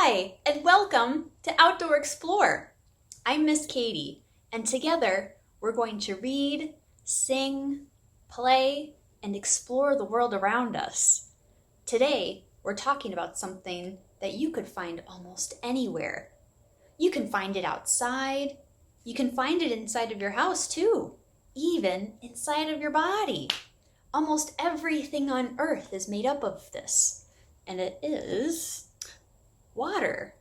Hi, and welcome to Outdoor Explore. I'm Miss Katie, and together we're going to read, sing, play, and explore the world around us. Today, we're talking about something that you could find almost anywhere. You can find it outside. You can find it inside of your house too, even inside of your body. Almost everything on Earth is made up of this, and it is water.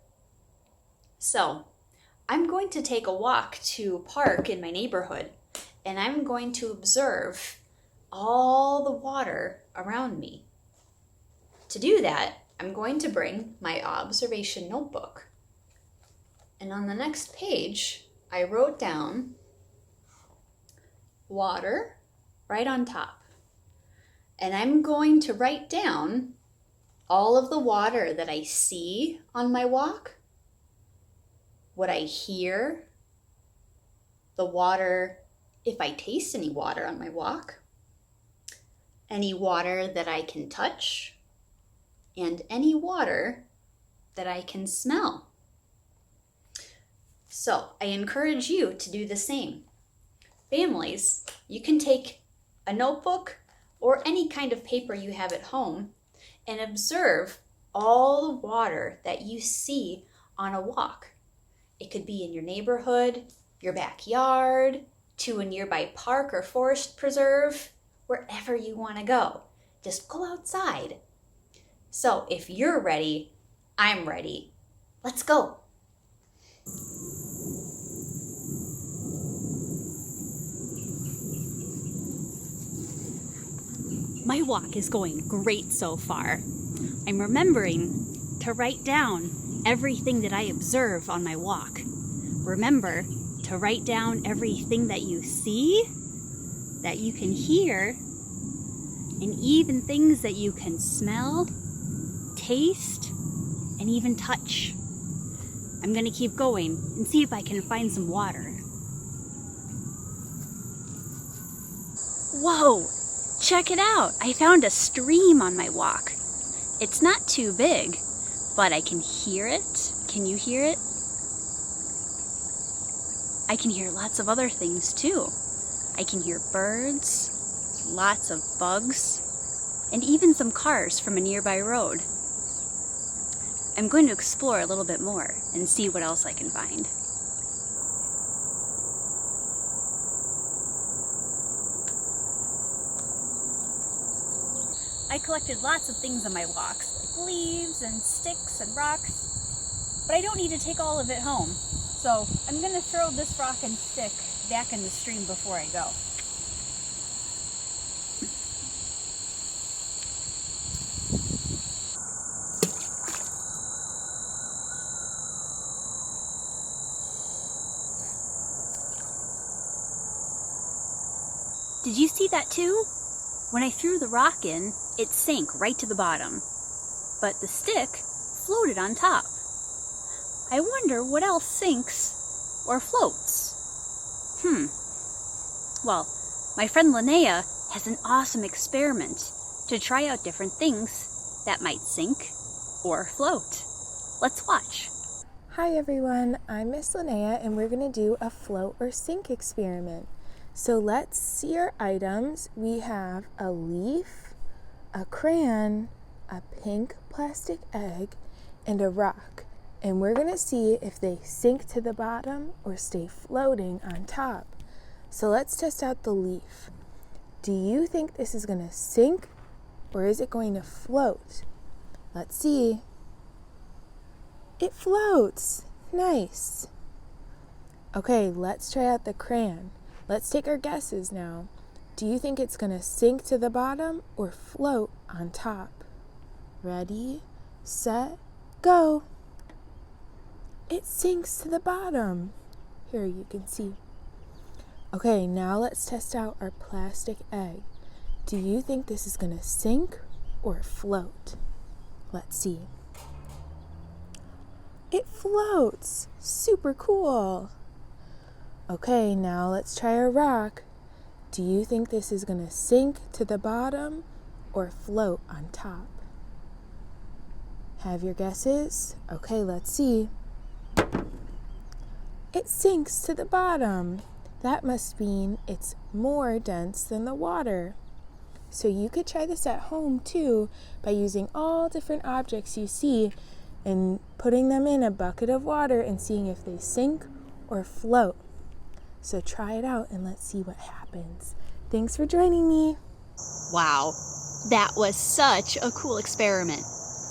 So, I'm going to take a walk to a park in my neighborhood, and I'm going to observe all the water around me. To do that, I'm going to bring my observation notebook. And on the next page, I wrote down water right on top. And I'm going to write down all of the water that I see on my walk, what I hear, the water, if I taste any water on my walk, any water that I can touch, and any water that I can smell. So I encourage you to do the same. Families, you can take a notebook or any kind of paper you have at home and observe all the water that you see on a walk. It could be in your neighborhood, your backyard, to a nearby park or forest preserve, wherever you want to go. Just go outside. So if you're ready, I'm ready. Let's go. My walk is going great so far. I'm remembering to write down everything that I observe on my walk. Remember to write down everything that you see, that you can hear, and even things that you can smell, taste, and even touch. I'm going to keep going and see if I can find some water. Whoa! Check it out! I found a stream on my walk. It's not too big, but I can hear it. Can you hear it? I can hear lots of other things too. I can hear birds, lots of bugs, and even some cars from a nearby road. I'm going to explore a little bit more and see what else I can find. I collected lots of things on my walks, like leaves and sticks and rocks, but I don't need to take all of it home. So I'm going to throw this rock and stick back in the stream before I go. Did you see that too? When I threw the rock in, it sank right to the bottom, but the stick floated on top. I wonder what else sinks or floats. Well, my friend Linnea has an awesome experiment to try out different things that might sink or float. Let's watch. Hi everyone, I'm Miss Linnea and we're going to do a float or sink experiment. So let's see our items. We have a leaf, a crayon, a pink plastic egg, and a rock. And we're going to see if they sink to the bottom or stay floating on top. So let's test out the leaf. Do you think this is going to sink or is it going to float? Let's see. It floats. Nice. Okay, let's try out the crayon. Let's take our guesses now. Do you think it's going to sink to the bottom or float on top? Ready, set, go. It sinks to the bottom. Here you can see. Okay, now let's test out our plastic egg. Do you think this is going to sink or float? Let's see. It floats. Super cool. Okay, now let's try a rock. Do you think this is going to sink to the bottom or float on top? Have your guesses? Okay, let's see. It sinks to the bottom. That must mean it's more dense than the water. So you could try this at home too by using all different objects you see and putting them in a bucket of water and seeing if they sink or float. So try it out and let's see what happens. Thanks for joining me. Wow, that was such a cool experiment.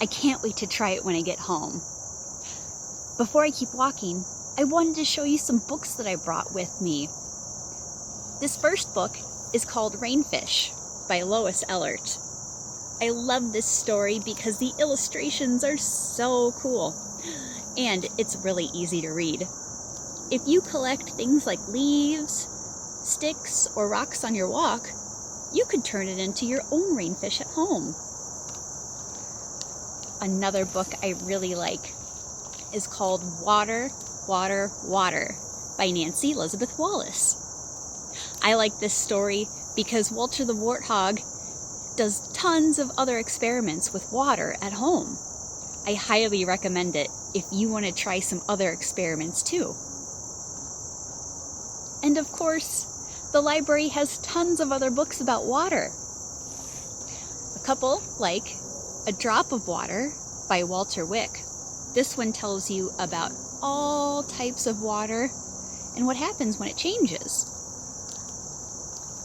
I can't wait to try it when I get home. Before I keep walking, I wanted to show you some books that I brought with me. This first book is called Rainfish by Lois Ehlert. I love this story because the illustrations are so cool and it's really easy to read. If you collect things like leaves, sticks, or rocks on your walk, you could turn it into your own rainfish at home. Another book I really like is called Water, Water, Water by Nancy Elizabeth Wallace. I like this story because Walter the Warthog does tons of other experiments with water at home. I highly recommend it if you want to try some other experiments too. And of course, the library has tons of other books about water. A couple like A Drop of Water by Walter Wick. This one tells you about all types of water and what happens when it changes.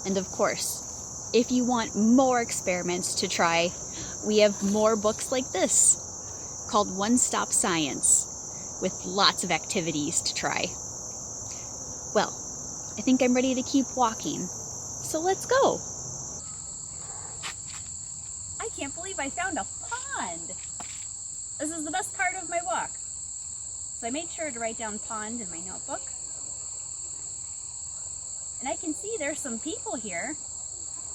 And of course, if you want more experiments to try, we have more books like this called One Stop Science with lots of activities to try. Well, I think I'm ready to keep walking, so let's go. I can't believe I found a pond. This is the best part of my walk. So I made sure to write down pond in my notebook. And I can see there's some people here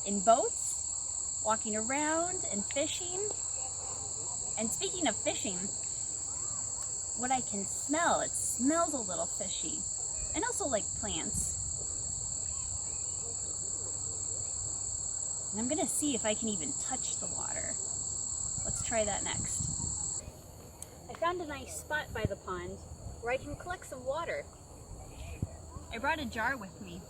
in boats, walking around and fishing. And speaking of fishing, what I can smell, it smells a little fishy. And also like plants. And I'm gonna see if I can even touch the water. Let's try that next. I found a nice spot by the pond where I can collect some water. I brought a jar with me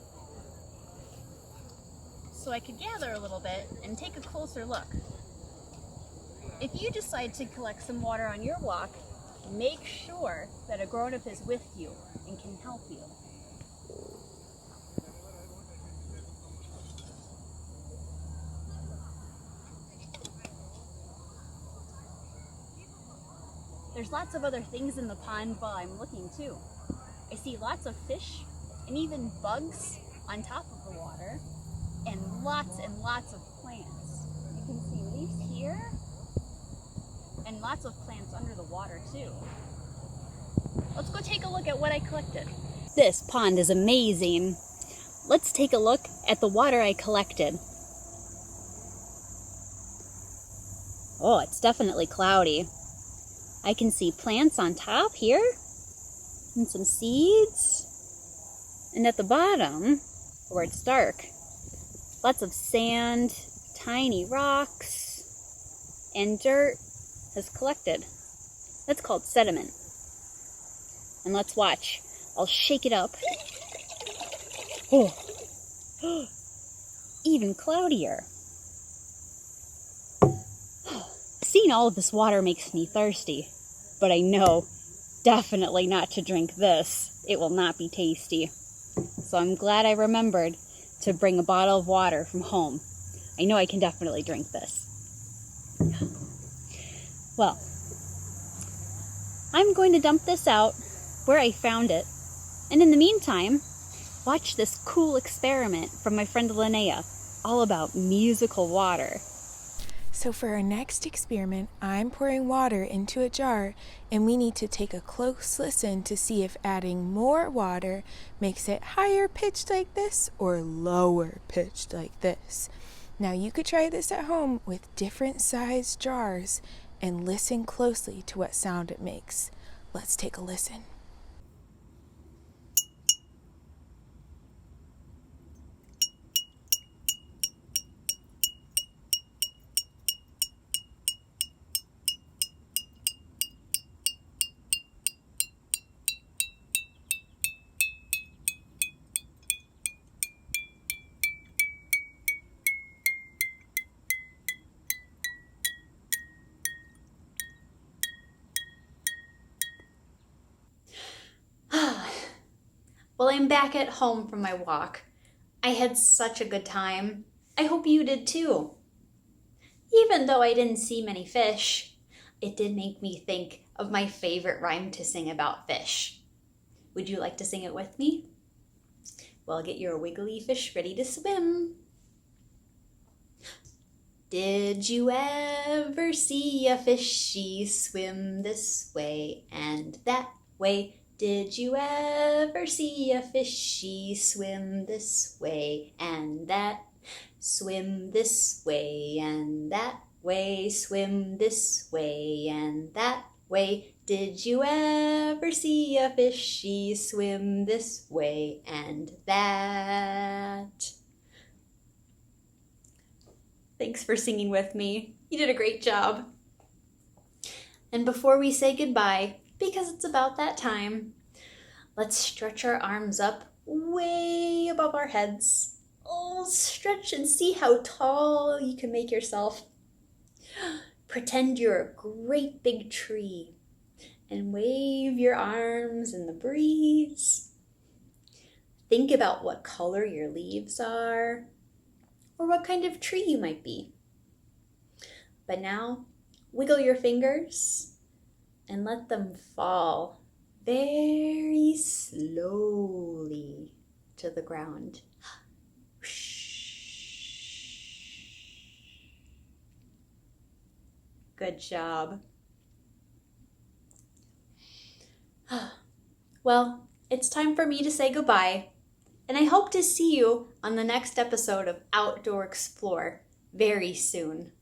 so I could gather a little bit and take a closer look. If you decide to collect some water on your walk, make sure that a grown-up is with you and can help you. There's lots of other things in the pond while I'm looking too. I see lots of fish and even bugs on top of the water and lots of plants. You can see leaves here and lots of plants under the water too. Let's go take a look at what I collected. This pond is amazing. Let's take a look at the water I collected. Oh, it's definitely cloudy. I can see plants on top here and some seeds. And at the bottom, where it's dark, lots of sand, tiny rocks, and dirt has collected. That's called sediment. And let's watch. I'll shake it up. Oh, even cloudier. Seeing all of this water makes me thirsty, but I know definitely not to drink this. It will not be tasty. So I'm glad I remembered to bring a bottle of water from home. I know I can definitely drink this. Well, I'm going to dump this out where I found it. And in the meantime, watch this cool experiment from my friend Linnea, all about musical water. So for our next experiment, I'm pouring water into a jar, and we need to take a close listen to see if adding more water makes it higher pitched like this or lower pitched like this. Now you could try this at home with different sized jars and listen closely to what sound it makes. Let's take a listen. Well, I'm back at home from my walk. I had such a good time. I hope you did too. Even though I didn't see many fish, it did make me think of my favorite rhyme to sing about fish. Would you like to sing it with me? Well, get your wiggly fish ready to swim. Did you ever see a fishy swim this way and that way? Did you ever see a fishy swim this way and that? Swim this way and that way, swim this way and that way. Did you ever see a fishy swim this way and that? Thanks for singing with me. You did a great job. And before we say goodbye, because it's about that time, let's stretch our arms up way above our heads. Oh, stretch and see how tall you can make yourself. Pretend you're a great big tree and wave your arms in the breeze. Think about what color your leaves are or what kind of tree you might be. But now, wiggle your fingers and let them fall very slowly to the ground. Good job. Well, it's time for me to say goodbye, and I hope to see you on the next episode of Outdoor Explore very soon.